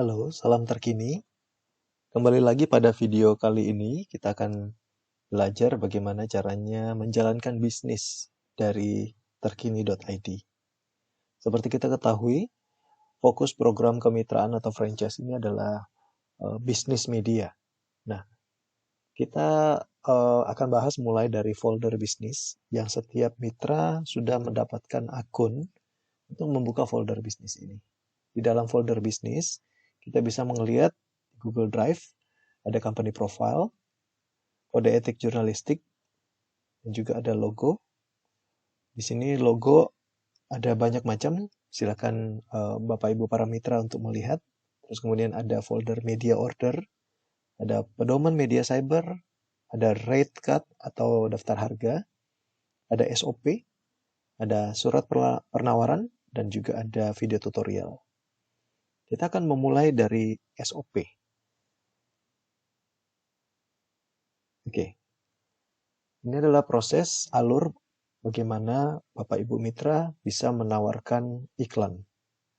Halo, salam terkini. Kembali lagi pada video kali ini, kita akan belajar bagaimana caranya menjalankan bisnis dari terkini.id. Seperti kita ketahui, fokus program kemitraan atau franchise ini adalah bisnis media. Nah, kita akan bahas mulai dari folder bisnis yang setiap mitra sudah mendapatkan akun untuk membuka folder bisnis ini. Di dalam folder bisnis, kita bisa melihat Google Drive, ada company profile, kode etik jurnalistik, dan juga ada logo. Di sini logo ada banyak macam, silakan Bapak Ibu para mitra untuk melihat. Terus kemudian ada folder media order, ada pedoman media cyber, ada rate card atau daftar harga, ada SOP, ada surat penawaran, dan juga ada video tutorial. Kita akan memulai dari SOP. Oke. Ini adalah proses alur bagaimana Bapak Ibu Mitra bisa menawarkan iklan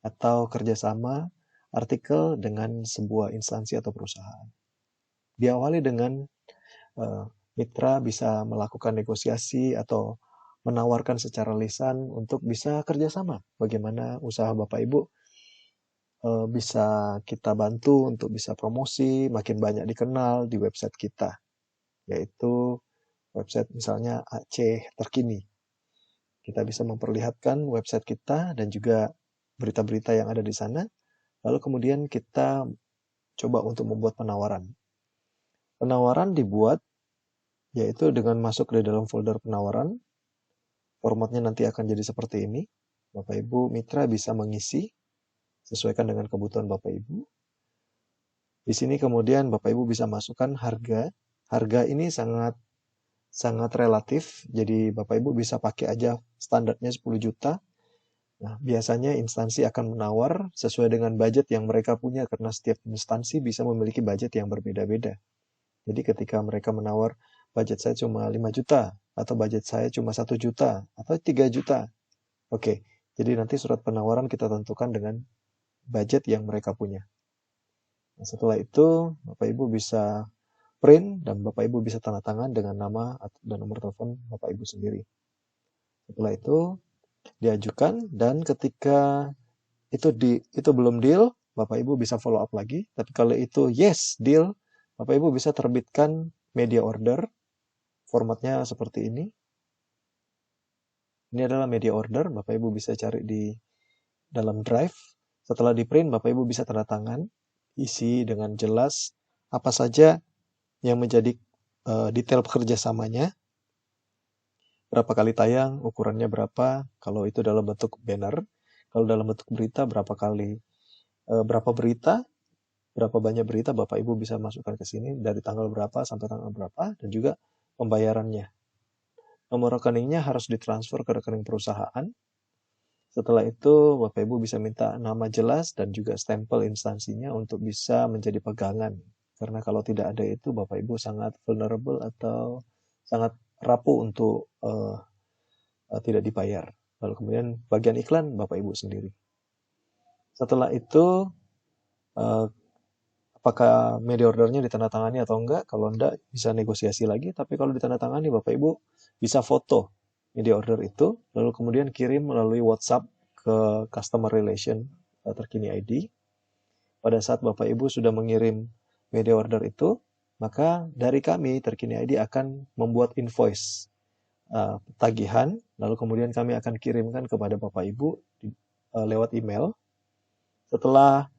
atau kerjasama artikel dengan sebuah instansi atau perusahaan. Diawali dengan mitra bisa melakukan negosiasi atau menawarkan secara lisan untuk bisa kerjasama. Bagaimana usaha Bapak Ibu bisa kita bantu untuk bisa promosi, makin banyak dikenal di website kita, yaitu website misalnya Aceh Terkini. Kita bisa memperlihatkan website kita dan juga berita-berita yang ada di sana. Lalu kemudian kita coba untuk membuat penawaran. Penawaran dibuat yaitu dengan masuk ke dalam folder penawaran. Formatnya nanti akan jadi seperti ini. Bapak Ibu Mitra bisa mengisi sesuaikan dengan kebutuhan Bapak Ibu. Di sini kemudian Bapak Ibu bisa masukkan harga. Harga ini sangat relatif, jadi Bapak Ibu bisa pakai aja standarnya 10 juta. Nah, biasanya instansi akan menawar sesuai dengan budget yang mereka punya, karena setiap instansi bisa memiliki budget yang berbeda-beda. Jadi ketika mereka menawar, budget saya cuma 5 juta, atau budget saya cuma 1 juta, atau 3 juta. Oke, jadi nanti surat penawaran kita tentukan dengan budget yang mereka punya. Nah, setelah itu, Bapak Ibu bisa print dan Bapak Ibu bisa tanda tangan dengan nama dan nomor telepon Bapak Ibu sendiri. Setelah itu diajukan, dan ketika itu belum deal, Bapak Ibu bisa follow up lagi. Tapi kalau itu yes deal, Bapak Ibu bisa terbitkan media order. Formatnya seperti ini. Ini adalah media order, Bapak Ibu bisa cari di dalam drive. Setelah di print, Bapak Ibu bisa tanda tangan, isi dengan jelas apa saja yang menjadi detail kerjasamanya, berapa kali tayang, ukurannya berapa, kalau itu dalam bentuk banner, kalau dalam bentuk berita berapa kali, berapa berita, berapa banyak berita Bapak Ibu bisa masukkan ke sini, dari tanggal berapa sampai tanggal berapa, dan juga pembayarannya. Nomor rekeningnya harus ditransfer ke rekening perusahaan. Setelah itu Bapak Ibu bisa minta nama jelas dan juga stempel instansinya untuk bisa menjadi pegangan. Karena kalau tidak ada itu, Bapak Ibu sangat vulnerable atau sangat rapuh untuk tidak dibayar. Lalu kemudian bagian iklan Bapak Ibu sendiri. Setelah itu, apakah media ordernya ditandatangani atau enggak? Kalau enggak, bisa negosiasi lagi. Tapi kalau ditandatangani, Bapak Ibu bisa foto media order itu, lalu kemudian kirim melalui WhatsApp ke Customer Relation Terkini ID. Pada saat Bapak Ibu sudah mengirim media order itu, maka dari kami Terkini ID akan membuat invoice tagihan, lalu kemudian kami akan kirimkan kepada Bapak Ibu lewat email. Setelah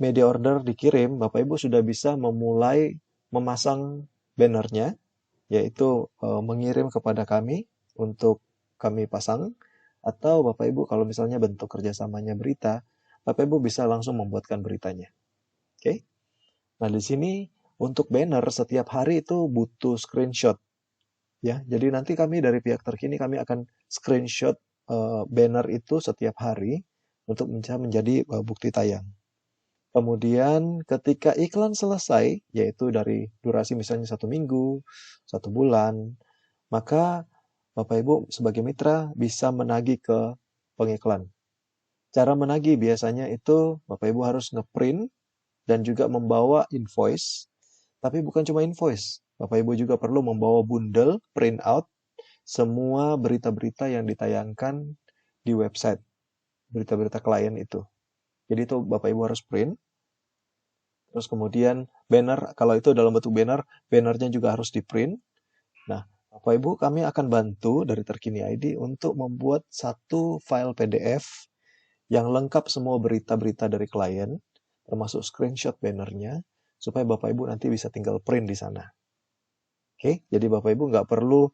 media order dikirim, Bapak Ibu sudah bisa memulai memasang bannernya, yaitu mengirim kepada kami untuk kami pasang, atau Bapak Ibu kalau misalnya bentuk kerjasamanya berita, Bapak Ibu bisa langsung membuatkan beritanya. Oke? Nah, di sini untuk banner setiap hari itu butuh screenshot. Ya, jadi nanti kami dari pihak Terkini kami akan screenshot banner itu setiap hari untuk menjadi bukti tayang. Kemudian ketika iklan selesai, yaitu dari durasi misalnya 1 minggu, 1 bulan, maka Bapak Ibu sebagai mitra bisa menagih ke pengiklan. Cara menagih biasanya itu Bapak Ibu harus ngeprint dan juga membawa invoice. Tapi bukan cuma invoice, Bapak Ibu juga perlu membawa bundle, print out, semua berita-berita yang ditayangkan di website, berita-berita klien itu. Jadi itu Bapak Ibu harus print. Terus kemudian banner, kalau itu dalam bentuk banner, bannernya juga harus di print. Nah, Bapak Ibu, kami akan bantu dari Terkini ID untuk membuat satu file PDF yang lengkap semua berita-berita dari klien, termasuk screenshot bannernya, supaya Bapak Ibu nanti bisa tinggal print di sana. Oke, jadi Bapak Ibu nggak perlu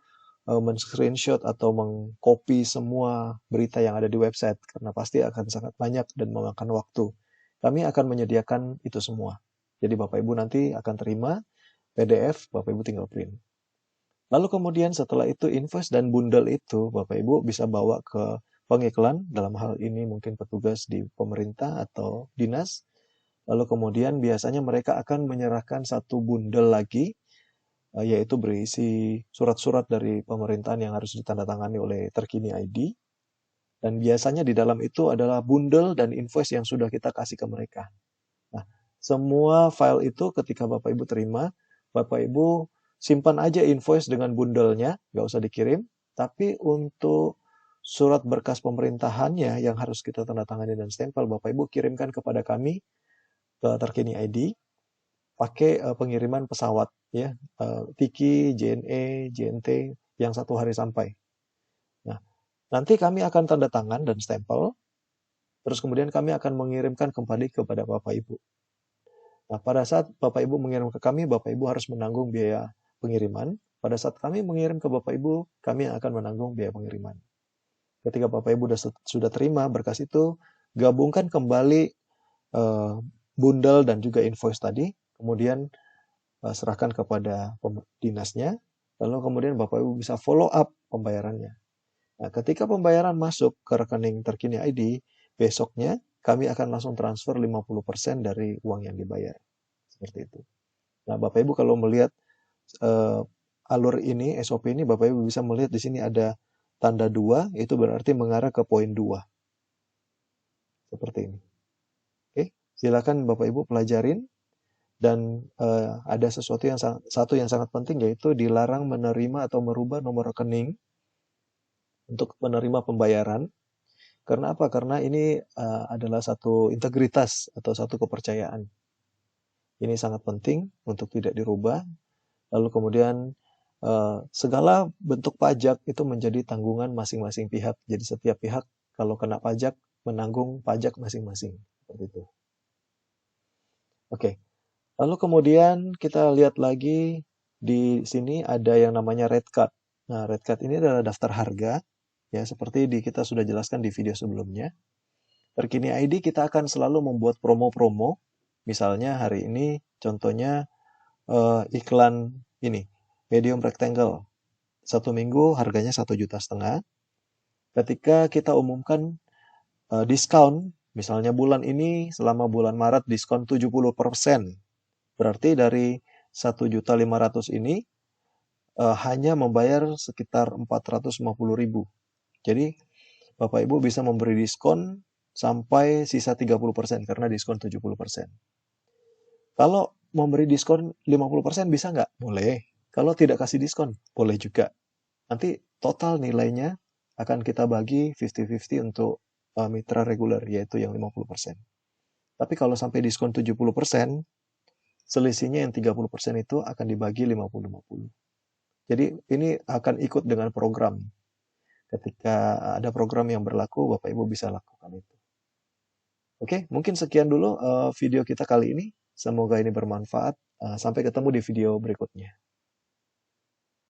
men-screenshot atau mengcopy semua berita yang ada di website, karena pasti akan sangat banyak dan memakan waktu. Kami akan menyediakan itu semua. Jadi Bapak Ibu nanti akan terima PDF, Bapak Ibu tinggal print. Lalu kemudian setelah itu invoice dan bundle itu Bapak Ibu bisa bawa ke pengiklan, dalam hal ini mungkin petugas di pemerintah atau dinas. Lalu kemudian biasanya mereka akan menyerahkan satu bundle lagi, yaitu berisi surat-surat dari pemerintahan yang harus ditandatangani oleh Terkini ID. Dan biasanya di dalam itu adalah bundle dan invoice yang sudah kita kasih ke mereka. Nah, semua file itu ketika Bapak Ibu terima, Bapak Ibu simpan aja invoice dengan bundlenya, nggak usah dikirim. Tapi untuk surat berkas pemerintahannya yang harus kita tanda tangani dan stempel, Bapak Ibu kirimkan kepada kami ke Terkini ID pakai pengiriman pesawat, ya, Tiki, JNE, JNT yang 1 hari sampai. Nah, nanti kami akan tanda tangan dan stempel, terus kemudian kami akan mengirimkan kembali kepada Bapak Ibu. Nah, pada saat Bapak Ibu mengirim ke kami, Bapak Ibu harus menanggung biaya pengiriman. Pada saat kami mengirim ke Bapak Ibu, kami akan menanggung biaya pengiriman. Ketika Bapak Ibu sudah terima berkas itu, gabungkan kembali bundle dan juga invoice tadi, kemudian serahkan kepada dinasnya, lalu kemudian Bapak Ibu bisa follow up pembayarannya. Nah, ketika pembayaran masuk ke rekening Terkini ID, besoknya kami akan langsung transfer 50% dari uang yang dibayar. Seperti itu. Nah, Bapak Ibu kalau melihat alur ini, SOP ini, Bapak Ibu bisa melihat di sini ada tanda 2, itu berarti mengarah ke poin 2. Seperti ini. Oke, silakan Bapak Ibu pelajarin. Dan ada satu yang sangat penting, yaitu dilarang menerima atau merubah nomor rekening untuk menerima pembayaran. Karena apa? Karena ini adalah satu integritas atau satu kepercayaan. Ini sangat penting untuk tidak dirubah. Lalu kemudian segala bentuk pajak itu menjadi tanggungan masing-masing pihak. Jadi setiap pihak kalau kena pajak menanggung pajak masing-masing. Seperti itu. Oke. Lalu kemudian kita lihat lagi di sini ada yang namanya rate card. Nah, rate card ini adalah daftar harga, ya seperti kita sudah jelaskan di video sebelumnya. Terkini ID kita akan selalu membuat promo-promo. Misalnya hari ini contohnya iklan ini, medium rectangle. 1 minggu harganya 1,5 juta. Ketika kita umumkan diskon, misalnya bulan ini selama bulan Maret diskon 70%. Berarti dari 1.500.000 ini hanya membayar sekitar 450.000. Jadi Bapak Ibu bisa memberi diskon sampai sisa 30% karena diskon 70%. Kalau memberi diskon 50% bisa nggak? Boleh. Kalau tidak kasih diskon, boleh juga. Nanti total nilainya akan kita bagi 50-50 untuk mitra reguler, yaitu yang 50%. Tapi kalau sampai diskon 70%, selisihnya yang 30% itu akan dibagi 50-50. Jadi ini akan ikut dengan program. Ketika ada program yang berlaku, Bapak Ibu bisa lakukan itu. Oke, mungkin sekian dulu video kita kali ini. Semoga ini bermanfaat. Sampai ketemu di video berikutnya.